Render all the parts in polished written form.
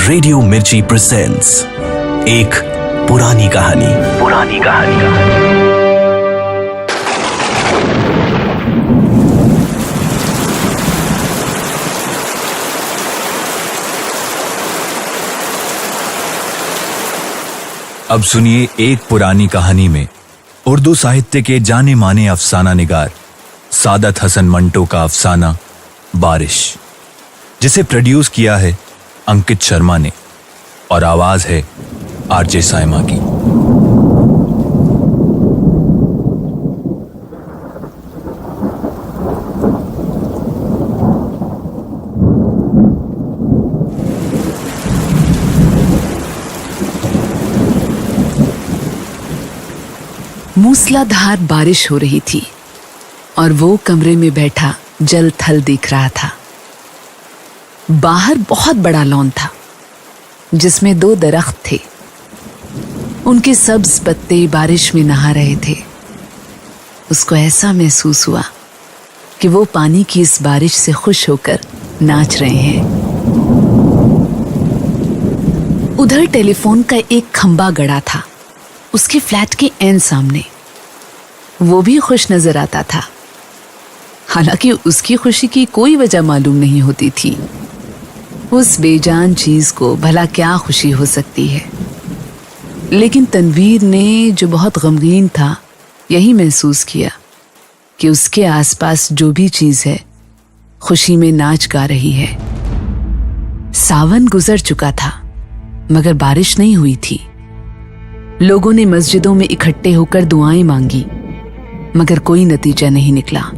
Radio मिर्ची presents एक पुरानी कहानी। अब सुनिए एक पुरानी कहानी में उर्दू साहित्य के जाने माने अफसाना निगार सादत हसन मंटो का अफसाना बारिश, जिसे प्रोड्यूस किया है अंकित शर्मा ने और आवाज है आरजे साइमा की। मूसलाधार बारिश हो रही थी और वो कमरे में बैठा जल थल देख रहा था। बाहर बहुत बड़ा लॉन था जिसमें 2 दरख्त थे। उनके सब्ज पत्ते बारिश में नहा रहे थे। उसको ऐसा महसूस हुआ कि वो पानी की इस बारिश से खुश होकर नाच रहे हैं। उधर टेलीफोन का एक खंबा गड़ा था उसके फ्लैट के एन सामने। वो भी खुश नजर आता था, हालांकि उसकी खुशी की कोई वजह मालूम नहीं होती थी। उस बेजान चीज को भला क्या खुशी हो सकती है। लेकिन तनवीर ने, जो बहुत गमगीन था, यही महसूस किया कि उसके आसपास जो भी चीज है खुशी में नाच गा रही है। सावन गुजर चुका था मगर बारिश नहीं हुई थी। लोगों ने मस्जिदों में इकट्ठे होकर दुआएं मांगी मगर कोई नतीजा नहीं निकला।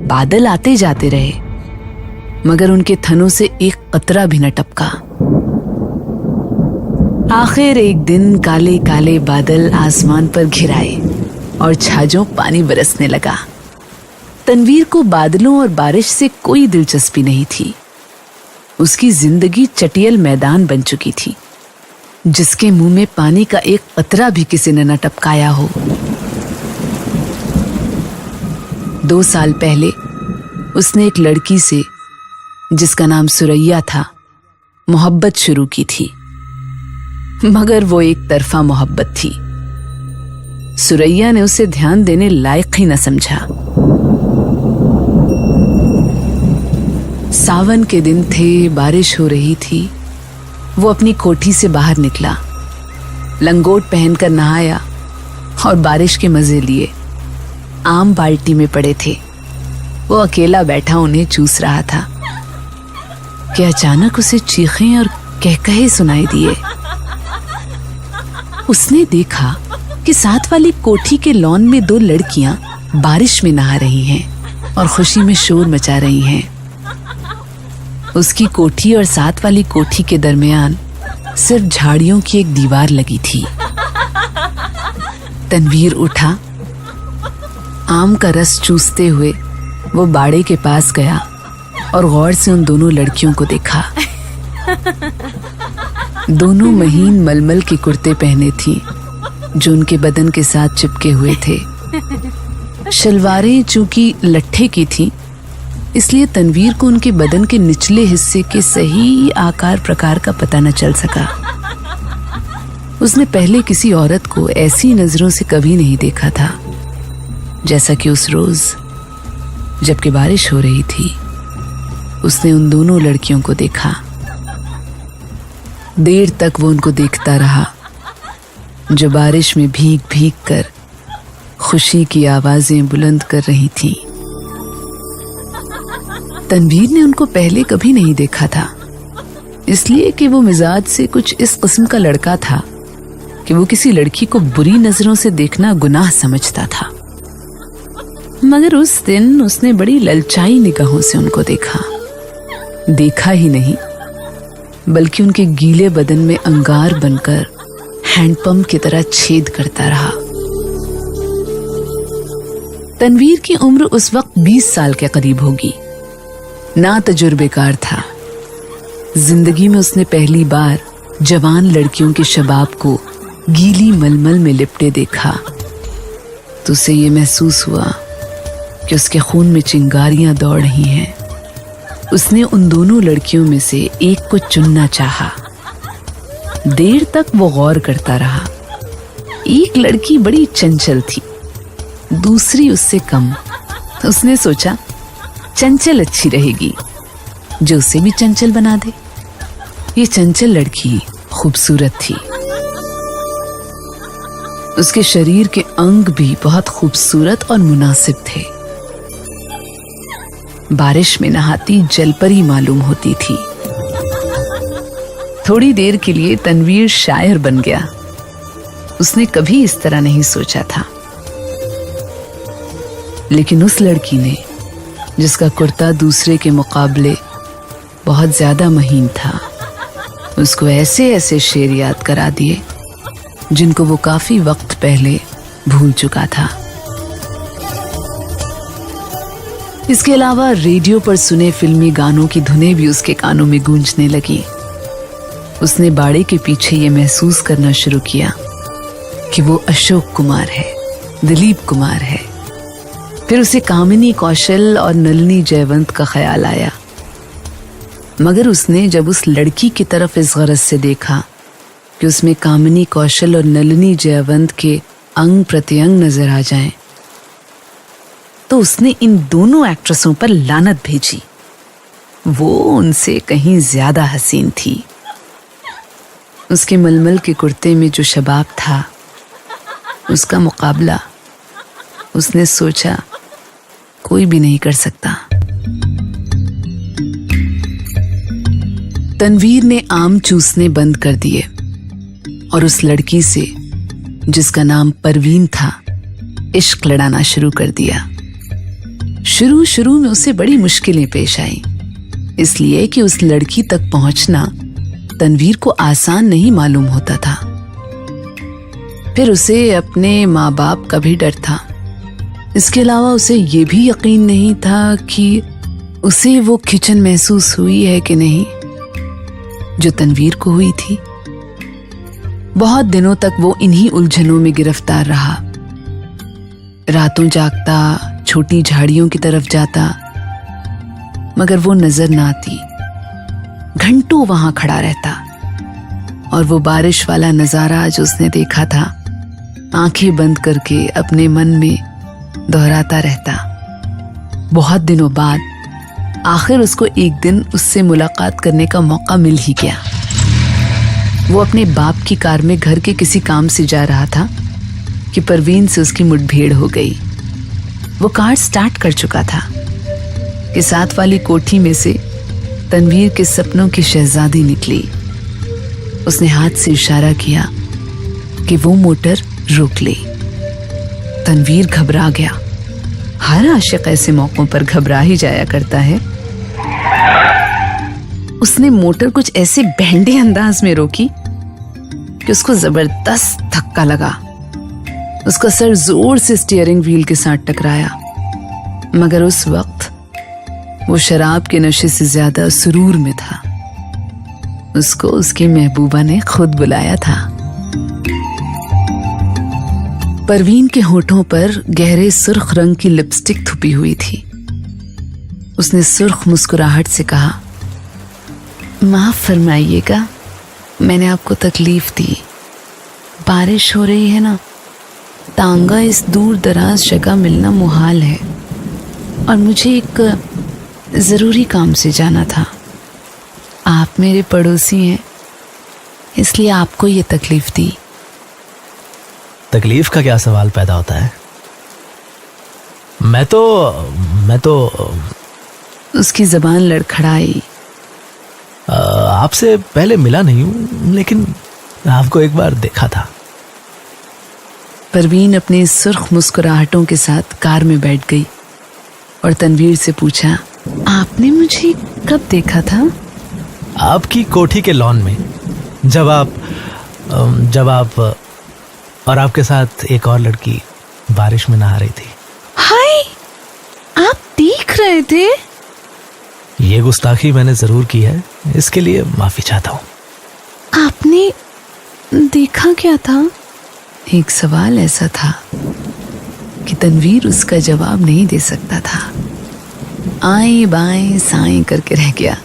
बादल आते जाते रहे मगर उनके थनों से एक कतरा भी न टपका। आखिर एक दिन काले काले बादल आसमान पर घिर आए और छाजों पानी बरसने लगा। तनवीर को बादलों और बारिश से कोई दिलचस्पी नहीं थी। उसकी जिंदगी चटियल मैदान बन चुकी थी जिसके मुंह में पानी का एक कतरा भी किसी ने न टपकाया हो। 2 साल पहले उसने एक लड़की से, जिसका नाम सुरैया था, मोहब्बत शुरू की थी मगर वो एक तरफा मोहब्बत थी। सुरैया ने उसे ध्यान देने लायक ही न समझा। सावन के दिन थे, बारिश हो रही थी। वो अपनी कोठी से बाहर निकला, लंगोट पहनकर नहाया और बारिश के मजे लिए। आम बाल्टी में पड़े थे। वो अकेला बैठा उन्हें चूस रहा था कि अचानक उसे चीखें और कहकहे सुनाई दिए। उसने देखा कि साथ वाली कोठी के लॉन में 2 लड़कियां बारिश में नहा रही हैं और खुशी में शोर मचा रही हैं। उसकी कोठी और साथ वाली कोठी के दरमियान सिर्फ झाड़ियों की एक दीवार लगी थी। तनवीर उठा, आम का रस चूसते हुए वो बाड़े के पास गया और गौर से उन दोनों लड़कियों को देखा। दोनों महीन मलमल के कुर्ते पहने थी जो उनके बदन के साथ चिपके हुए थे। शलवारें चूंकि लट्ठे की थी इसलिए तनवीर को उनके बदन के निचले हिस्से के सही आकार प्रकार का पता न चल सका। उसने पहले किसी औरत को ऐसी नजरों से कभी नहीं देखा था जैसा कि उस रोज जबकि बारिश हो रही थी उसने उन दोनों लड़कियों को देखा। देर तक वो उनको देखता रहा जो बारिश में भीग भीग कर खुशी की आवाजें बुलंद कर रही थीं। तनवीर ने उनको पहले कभी नहीं देखा था, इसलिए कि वो मिजाज से कुछ इस किस्म का लड़का था कि वो किसी लड़की को बुरी नजरों से देखना गुनाह समझता था। मगर उस दिन उसने बड़ी ललचाई निगाहों से उनको देखा ही नहीं बल्कि उनके गीले बदन में अंगार बनकर हैंडपंप की तरह छेद करता रहा। तनवीर की उम्र उस वक्त 20 साल के करीब होगी। ना तजुर्बेकार था। जिंदगी में उसने पहली बार जवान लड़कियों के शबाब को गीली मलमल में लिपटे देखा तो उसे ये महसूस हुआ कि उसके खून में चिंगारियां दौड़ रही हैं। उसने उन दोनों लड़कियों में से एक को चुनना चाहा। देर तक वो गौर करता रहा। एक लड़की बड़ी चंचल थी, दूसरी उससे कम। उसने सोचा चंचल अच्छी रहेगी, जो उसे भी चंचल बना दे। ये चंचल लड़की खूबसूरत थी। उसके शरीर के अंग भी बहुत खूबसूरत और मुनासिब थे। बारिश में नहाती जलपरी मालूम होती थी। थोड़ी देर के लिए तनवीर शायर बन गया। उसने कभी इस तरह नहीं सोचा था। लेकिन उस लड़की ने, जिसका कुर्ता दूसरे के मुकाबले बहुत ज्यादा महीन था, उसको ऐसे ऐसे शेर याद करा दिए जिनको वो काफी वक्त पहले भूल चुका था। इसके अलावा रेडियो पर सुने फिल्मी गानों की धुनें भी उसके कानों में गूंजने लगी। उसने बाड़े के पीछे ये महसूस करना शुरू किया कि वो अशोक कुमार है, दिलीप कुमार है। फिर उसे कामिनी कौशल और नलिनी जयवंत का ख्याल आया। मगर उसने जब उस लड़की की तरफ इस गरज से देखा कि उसमें कामिनी कौशल और नलिनी जयवंत के अंग प्रत्यंग नजर आ जाएं, तो उसने इन दोनों एक्ट्रेसों पर लानत भेजी। वो उनसे कहीं ज्यादा हसीन थी। उसके मलमल के कुर्ते में जो शबाब था, उसका मुकाबला उसने सोचा कोई भी नहीं कर सकता। तनवीर ने आम चूसने बंद कर दिए और उस लड़की से, जिसका नाम परवीन था, इश्क लड़ाना शुरू कर दिया। शुरू में उसे बड़ी मुश्किलें पेश आई, इसलिए कि उस लड़की तक पहुंचना तनवीर को आसान नहीं मालूम होता था। फिर उसे अपने माँ बाप का भी डर था। इसके अलावा उसे ये भी यकीन नहीं था कि उसे वो खिंचन महसूस हुई है कि नहीं जो तनवीर को हुई थी। बहुत दिनों तक वो इन्हीं उलझनों में गिरफ्तार रहा। रातों जागता, छोटी झाड़ियों की तरफ जाता, मगर वो नजर ना आती। घंटों वहां खड़ा रहता और वो बारिश वाला नजारा जो उसने देखा था, आंखें बंद करके अपने मन में दोहराता रहता। बहुत दिनों बाद आखिर उसको एक दिन उससे मुलाकात करने का मौका मिल ही गया। वो अपने बाप की कार में घर के किसी काम से जा रहा था कि परवीन से उसकी मुठभेड़ हो गई। वो कार स्टार्ट कर चुका था कि साथ वाली कोठी में से तनवीर के सपनों की शहजादी निकली। उसने हाथ से इशारा किया कि वो मोटर रोक ले। तनवीर घबरा गया। हर आशिक ऐसे मौकों पर घबरा ही जाया करता है। उसने मोटर कुछ ऐसे बहंडे अंदाज में रोकी कि उसको जबरदस्त धक्का लगा। उसका सर जोर से स्टीयरिंग व्हील के साथ टकराया, मगर उस वक्त वो शराब के नशे से ज्यादा सुरूर में था। उसको उसकी महबूबा ने खुद बुलाया था। परवीन के होठों पर गहरे सुर्ख रंग की लिपस्टिक थुपी हुई थी। उसने सुर्ख मुस्कुराहट से कहा, माफ फरमाइएगा, मैंने आपको तकलीफ दी। बारिश हो रही है ना, तांगा इस दूर दराज जगह मिलना मुहाल है और मुझे एक जरूरी काम से जाना था। आप मेरे पड़ोसी हैं, इसलिए आपको ये तकलीफ दी। तकलीफ का क्या सवाल पैदा होता है? मैं तो उसकी जबान लड़खड़ाई। आपसे पहले मिला नहीं हूं, लेकिन आपको एक बार देखा था। परवीन अपनी सुर्ख मुस्कुराहटों के साथ कार में बैठ गई और तनवीर से पूछा, आपने मुझे कब देखा था? आपकी कोठी के लॉन में, जब आप और आपके साथ एक और लड़की बारिश में नहा रही थी। हाय, आप देख रहे थे? ये गुस्ताखी मैंने जरूर की है, इसके लिए माफी चाहता हूं। आपने देखा क्या था? एक सवाल ऐसा था कि तनवीर उसका जवाब नहीं दे सकता था। आए बाएं साएं करके रह गया।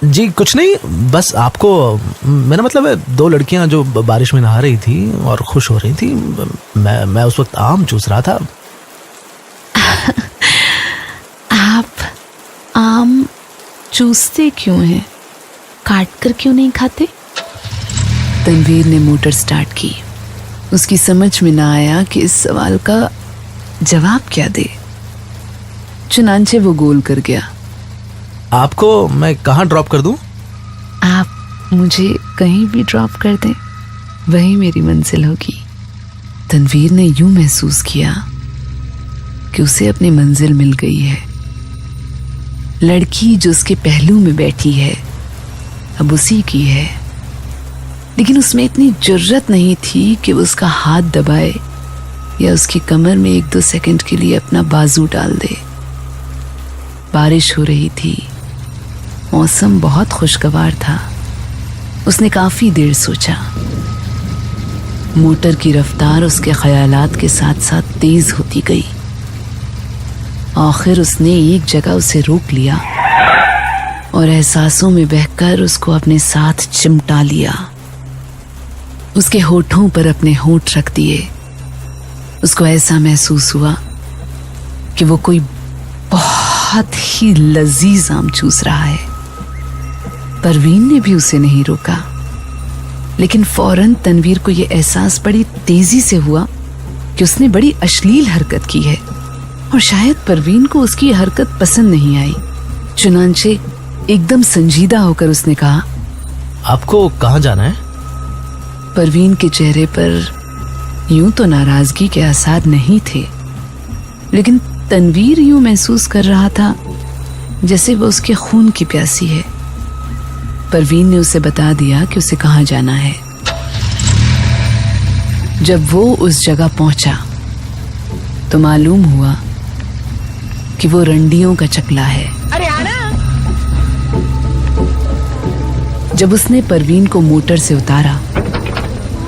जी कुछ नहीं, बस आपको, मेरा मतलब है, दो लड़कियां जो बारिश में नहा रही थी और खुश हो रही थी, मैं उस वक्त आम चूस रहा था। आप आम चूसते क्यों हैं? काट कर क्यों नहीं खाते? तनवीर ने मोटर स्टार्ट की। उसकी समझ में ना आया कि इस सवाल का जवाब क्या दे। चुनांचे वो गोल कर गया। आपको मैं कहाँ ड्रॉप कर दूं? आप मुझे कहीं भी ड्रॉप कर दें, वही मेरी मंजिल होगी। तनवीर ने यूं महसूस किया कि उसे अपनी मंजिल मिल गई है। लड़की जो उसके पहलू में बैठी है अब उसी की है, लेकिन उसमें इतनी जुर्रत नहीं थी कि वो उसका हाथ दबाए या उसकी कमर में 1-2 सेकंड के लिए अपना बाजू डाल दे। बारिश हो रही थी, मौसम बहुत खुशगवार था। उसने काफी देर सोचा। मोटर की रफ्तार उसके ख्यालात के साथ साथ तेज होती गई। आखिर उसने एक जगह उसे रोक लिया और एहसासों में बहकर उसको अपने साथ चिमटा लिया। उसके होठों पर अपने होठ रख दिए। उसको ऐसा महसूस हुआ कि वो कोई बहुत ही लजीज आम चूस रहा है। परवीन ने भी उसे नहीं रोका, लेकिन फौरन तनवीर को यह एहसास बड़ी तेजी से हुआ कि उसने बड़ी अश्लील हरकत की है और शायद परवीन को उसकी हरकत पसंद नहीं आई। चुनांचे एकदम संजीदा होकर उसने कहा, आपको कहाँ जाना है? परवीन के चेहरे पर यूं तो नाराजगी के आसार नहीं थे, लेकिन तनवीर यूं महसूस कर रहा था जैसे वो उसके खून की प्यासी है। परवीन ने उसे बता दिया कि उसे कहाँ जाना है। जब वो उस जगह पहुंचा तो मालूम हुआ कि वो रंडियों का चकला है। जब उसने परवीन को मोटर से उतारा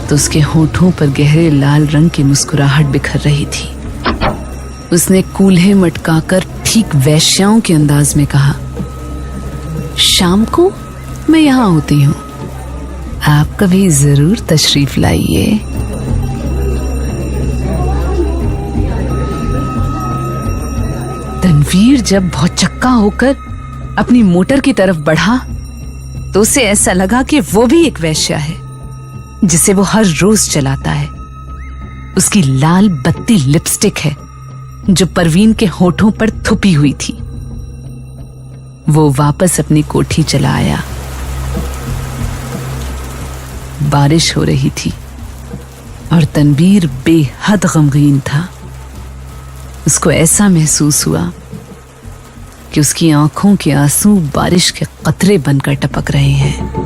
तो उसके होठों पर गहरे लाल रंग की मुस्कुराहट बिखर रही थी। उसने कूल्हे मटकाकर ठीक वैश्याओं के अंदाज में कहा, शाम को मैं यहां होती हूं, आप कभी जरूर तशरीफ लाइए। तनवीर जब भौचक्का होकर अपनी मोटर की तरफ बढ़ा तो उसे ऐसा लगा कि वो भी एक वेश्या है जिसे वो हर रोज चलाता है। उसकी लाल बत्ती लिपस्टिक है जो परवीन के होठों पर थुपी हुई थी। वो वापस अपनी कोठी चला आया। बारिश हो रही थी और तनवीर बेहद गमगीन था। उसको ऐसा महसूस हुआ कि उसकी आंखों के आंसू बारिश के कतरे बनकर टपक रहे हैं।